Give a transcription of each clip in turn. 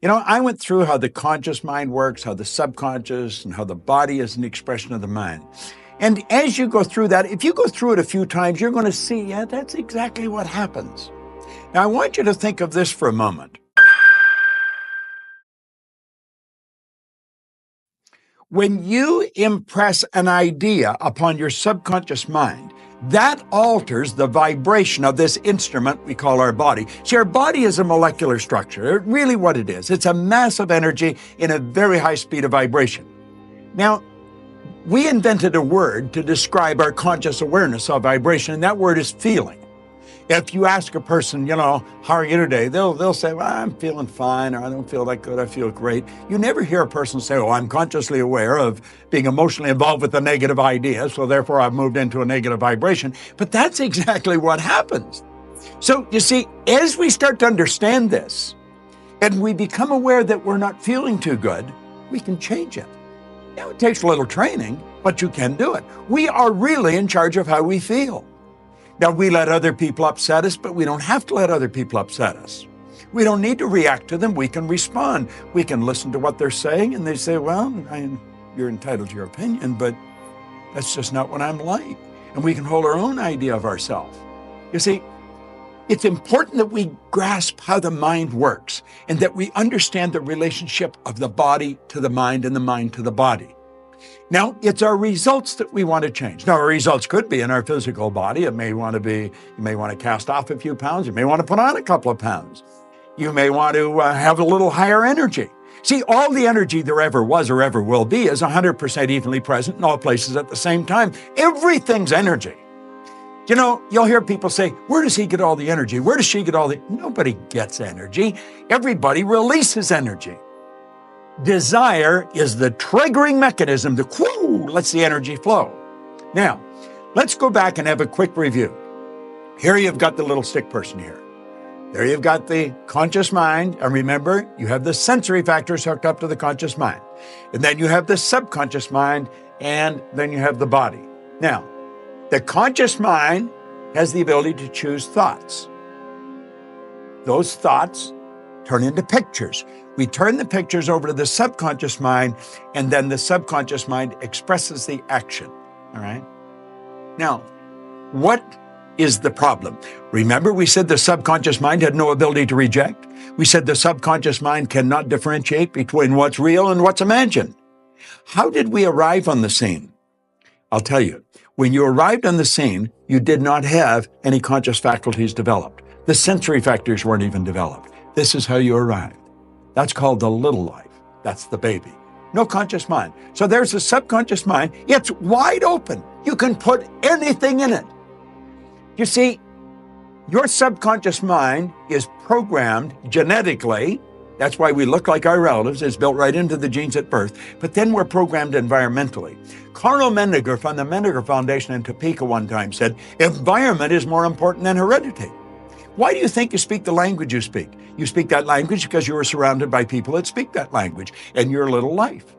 I went through how the conscious mind works, how the subconscious, and how the body is an expression of the mind. And as you go through that, if you go through it a few times, you're going to see, yeah, that's exactly what happens. Now, I want you to think of this for a moment. When you impress an idea upon your subconscious mind, that alters the vibration of this instrument we call our body. See, our body is a molecular structure. Really what it is. It's a massive energy in a very high speed of vibration. Now, we invented a word to describe our conscious awareness of vibration, and that word is feeling. If you ask a person, how are you today? They'll say, well, I'm feeling fine, or I don't feel that good, I feel great. You never hear a person say, oh, I'm consciously aware of being emotionally involved with a negative idea, so therefore I've moved into a negative vibration. But that's exactly what happens. So you see, as we start to understand this, and we become aware that we're not feeling too good, we can change it. Now, it takes a little training, but you can do it. We are really in charge of how we feel. Now, we let other people upset us, but we don't have to let other people upset us. We don't need to react to them. We can respond. We can listen to what they're saying, and they say, well, you're entitled to your opinion, but that's just not what I'm like. And we can hold our own idea of ourselves. You see, it's important that we grasp how the mind works and that we understand the relationship of the body to the mind and the mind to the body. Now, it's our results that we want to change. Now, our results could be in our physical body. It may want to be, you may want to cast off a few pounds. You may want to put on a couple of pounds. You may want to have a little higher energy. See, all the energy there ever was or ever will be is 100% evenly present in all places at the same time. Everything's energy. You'll hear people say, where does he get all the energy? Where does she get all the... Nobody gets energy. Everybody releases energy. Desire is the triggering mechanism that lets the energy flow. Now, let's go back and have a quick review. Here you've got the little stick person here. There you've got the conscious mind. And remember, you have the sensory factors hooked up to the conscious mind. And then you have the subconscious mind, and then you have the body. Now, the conscious mind has the ability to choose thoughts. Those thoughts turn into pictures. We turn the pictures over to the subconscious mind, and then the subconscious mind expresses the action, all right? Now, what is the problem? Remember, we said the subconscious mind had no ability to reject. We said the subconscious mind cannot differentiate between what's real and what's imagined. How did we arrive on the scene? I'll tell you. When you arrived on the scene, you did not have any conscious faculties developed. The sensory factors weren't even developed. This is how you arrived. That's called the little life. That's the baby. No conscious mind. So there's a subconscious mind. It's wide open. You can put anything in it. You see, your subconscious mind is programmed genetically. That's why we look like our relatives. It's built right into the genes at birth. But then we're programmed environmentally. Carl Mendinger from the Mendinger Foundation in Topeka one time said, environment is more important than heredity. Why do you think you speak the language you speak? You speak that language because you were surrounded by people that speak that language in your little life.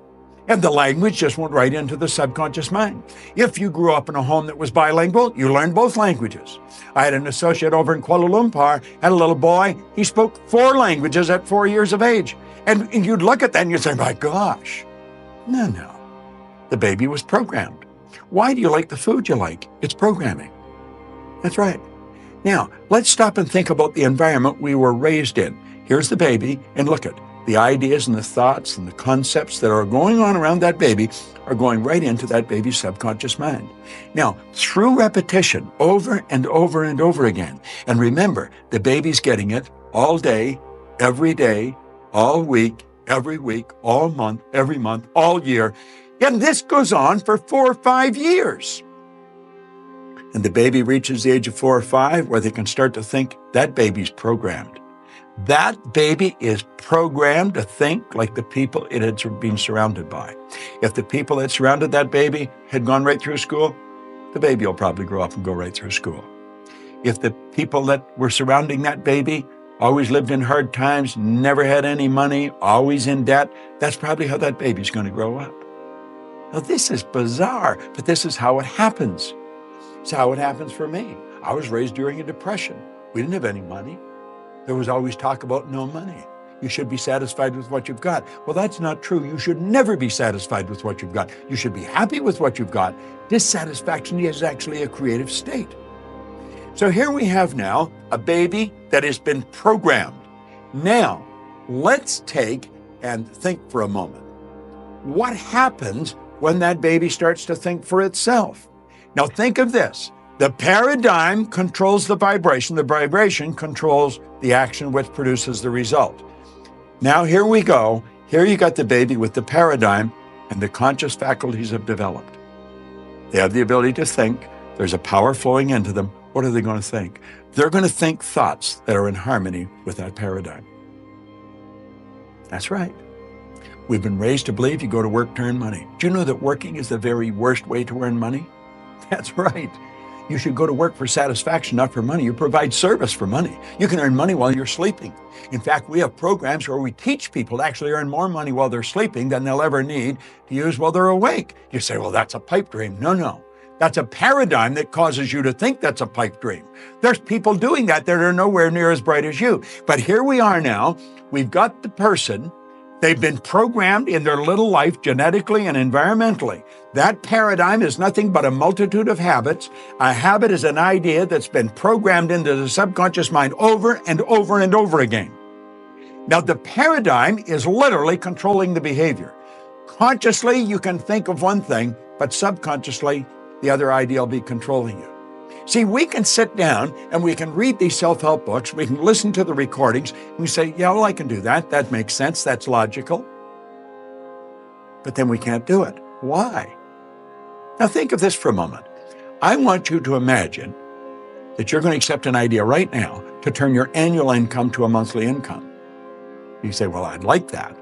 And the language just went right into the subconscious mind. If you grew up in a home that was bilingual, you learned both languages. I had an associate over in Kuala Lumpur, had a little boy, he spoke 4 languages at 4 years of age. And you'd look at that and you'd say, my gosh. No. The baby was programmed. Why do you like the food you like? It's programming. That's right. Now, let's stop and think about the environment we were raised in. Here's the baby, and look at the ideas and the thoughts and the concepts that are going on around that baby are going right into that baby's subconscious mind. Now, through repetition, over and over and over again, and remember, the baby's getting it all day, all week, every week, all month, every month, all year, and this goes on for 4 or 5 years. And the baby reaches the age of 4 or 5 where they can start to think that baby's programmed. That baby is programmed to think like the people it had been surrounded by. If the people that surrounded that baby had gone right through school, the baby will probably grow up and go right through school. If the people that were surrounding that baby always lived in hard times, never had any money, always in debt, that's probably how that baby's going to grow up. Now, this is bizarre, but this is how it happens. It's how it happens for me. I was raised during a depression. We didn't have any money. There was always talk about no money. You should be satisfied with what you've got. Well, that's not true. You should never be satisfied with what you've got. You should be happy with what you've got. Dissatisfaction is actually a creative state. So here we have now a baby that has been programmed. Now, let's take and think for a moment. What happens when that baby starts to think for itself? Now think of this. The paradigm controls the vibration controls the action which produces the result. Now here we go. Here you got the baby with the paradigm, and the conscious faculties have developed. They have the ability to think. There's a power flowing into them. What are they going to think? They're going to think thoughts that are in harmony with that paradigm. That's right. We've been raised to believe you go to work to earn money. Do you know that working is the very worst way to earn money? That's right. You should go to work for satisfaction, not for money. You provide service for money. You can earn money while you're sleeping. In fact, we have programs where we teach people to actually earn more money while they're sleeping than they'll ever need to use while they're awake. You say, well, that's a pipe dream. No. That's a paradigm that causes you to think that's a pipe dream. There's people doing that are nowhere near as bright as you. But here we are now. We've got the person. They've been programmed in their little life genetically and environmentally. That paradigm is nothing but a multitude of habits. A habit is an idea that's been programmed into the subconscious mind over and over and over again. Now, the paradigm is literally controlling the behavior. Consciously, you can think of one thing, but subconsciously, the other idea will be controlling you. See, we can sit down and we can read these self-help books, we can listen to the recordings, and we say, yeah, well, I can do that. That makes sense. That's logical. But then we can't do it. Why? Now think of this for a moment. I want you to imagine that you're going to accept an idea right now to turn your annual income to a monthly income. You say, well, I'd like that,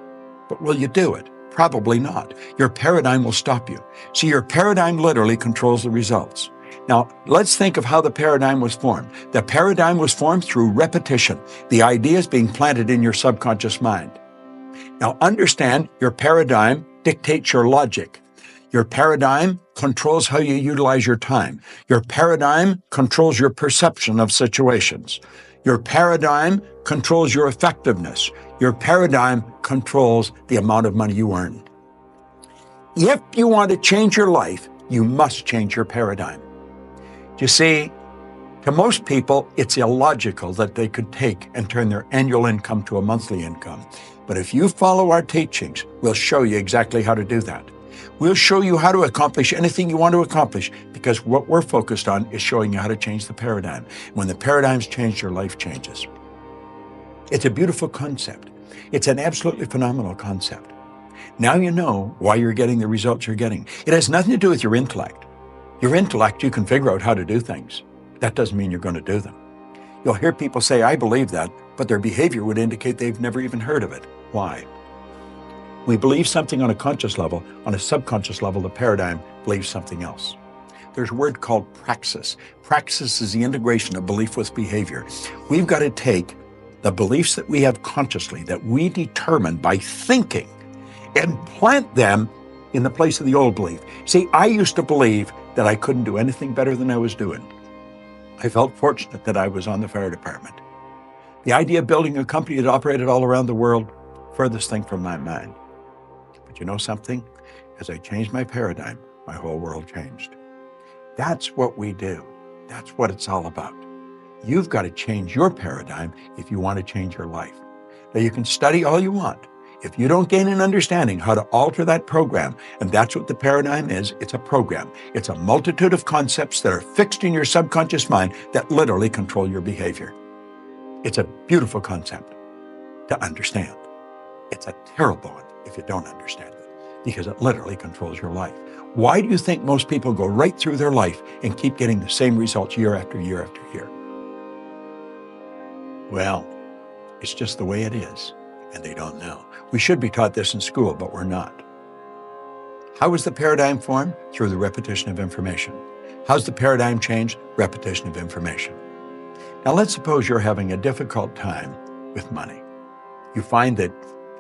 but will you do it? Probably not. Your paradigm will stop you. See, your paradigm literally controls the results. Now, let's think of how the paradigm was formed. The paradigm was formed through repetition. The ideas being planted in your subconscious mind. Now, understand your paradigm dictates your logic. Your paradigm controls how you utilize your time. Your paradigm controls your perception of situations. Your paradigm controls your effectiveness. Your paradigm controls the amount of money you earn. If you want to change your life, you must change your paradigm. You see, to most people, it's illogical that they could take and turn their annual income to a monthly income. But if you follow our teachings, we'll show you exactly how to do that. We'll show you how to accomplish anything you want to accomplish, because what we're focused on is showing you how to change the paradigm. When the paradigm's changed, your life changes. It's a beautiful concept. It's an absolutely phenomenal concept. Now you know why you're getting the results you're getting. It has nothing to do with your intellect. Your intellect, you can figure out how to do things. That doesn't mean you're going to do them. You'll hear people say, I believe that, but their behavior would indicate they've never even heard of it. Why? We believe something on a conscious level. On a subconscious level, the paradigm believes something else. There's a word called praxis. Praxis is the integration of belief with behavior. We've got to take the beliefs that we have consciously, that we determine by thinking, and plant them in the place of the old belief. See, I used to believe that I couldn't do anything better than I was doing. I felt fortunate that I was on the fire department. The idea of building a company that operated all around the world, furthest thing from my mind. But you know something? As I changed my paradigm, my whole world changed. That's what we do. That's what it's all about. You've got to change your paradigm if you want to change your life. Now, you can study all you want. If you don't gain an understanding how to alter that program, and that's what the paradigm is, it's a program. It's a multitude of concepts that are fixed in your subconscious mind that literally control your behavior. It's a beautiful concept to understand. It's a terrible one if you don't understand it, because it literally controls your life. Why do you think most people go right through their life and keep getting the same results year after year after year? Well, it's just the way it is, and they don't know. We should be taught this in school, but we're not. How was the paradigm formed? Through the repetition of information. How's the paradigm changed? Repetition of information. Now, let's suppose you're having a difficult time with money. You find that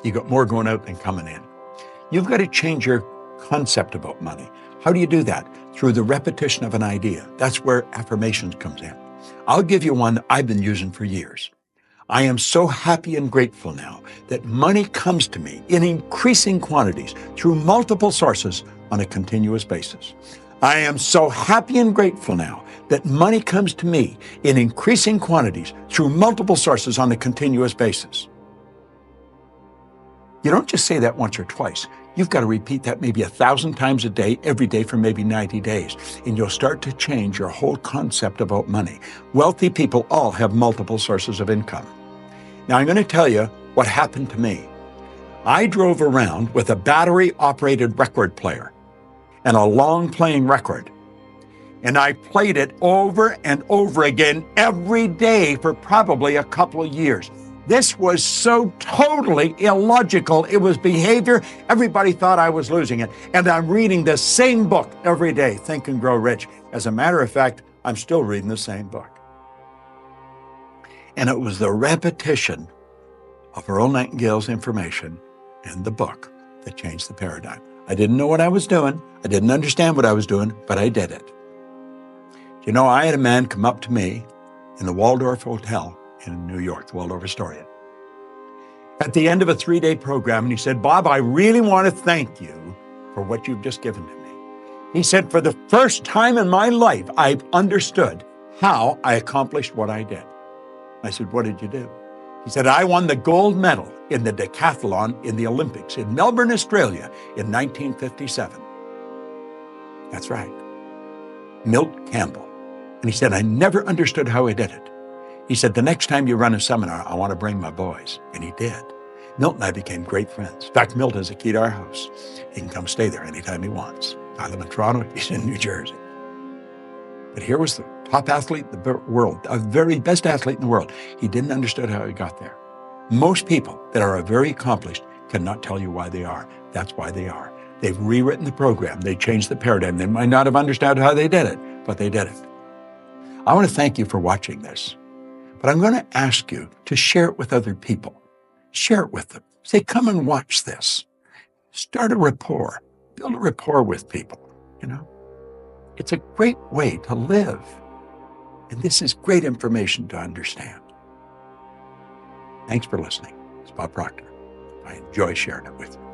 you got more going out than coming in. You've got to change your concept about money. How do you do that? Through the repetition of an idea. That's where affirmations comes in. I'll give you one that I've been using for years. I am so happy and grateful now that money comes to me in increasing quantities through multiple sources on a continuous basis. I am so happy and grateful now that money comes to me in increasing quantities through multiple sources on a continuous basis. You don't just say that once or twice. You've got to repeat that maybe 1,000 times a day, every day for maybe 90 days, and you'll start to change your whole concept about money. Wealthy people all have multiple sources of income. Now, I'm going to tell you what happened to me. I drove around with a battery-operated record player and a long-playing record, and I played it over and over again every day for probably a couple of years. This was so totally illogical. It was behavior. Everybody thought I was losing it. And I'm reading the same book every day, Think and Grow Rich. As a matter of fact, I'm still reading the same book. And it was the repetition of Earl Nightingale's information in the book that changed the paradigm. I didn't know what I was doing. I didn't understand what I was doing, but I did it. You know, I had a man come up to me in the Waldorf Hotel in New York, the Waldorf Astoria, at the end of a 3-day program, and he said, "Bob, I really want to thank you for what you've just given to me." He said, "For the first time in my life, I've understood how I accomplished what I did." I said, "What did you do?" He said, "I won the gold medal in the decathlon in the Olympics in Melbourne, Australia in 1957. That's right. Milt Campbell. And he said, "I never understood how I did it." He said, "The next time you run a seminar, I want to bring my boys." And he did. Milt and I became great friends. In fact, Milt has a key to our house. He can come stay there anytime he wants. I live in Toronto. He's in New Jersey. But here was the top athlete in the world, the very best athlete in the world. He didn't understand how he got there. Most people that are very accomplished cannot tell you why they are. That's why they are. They've rewritten the program. They changed the paradigm. They might not have understood how they did it, but they did it. I want to thank you for watching this. But I'm going to ask you to share it with other people. Share it with them. Say, "Come and watch this." Start a rapport. Build a rapport with people, you know. It's a great way to live. And this is great information to understand. Thanks for listening. It's Bob Proctor. I enjoy sharing it with you.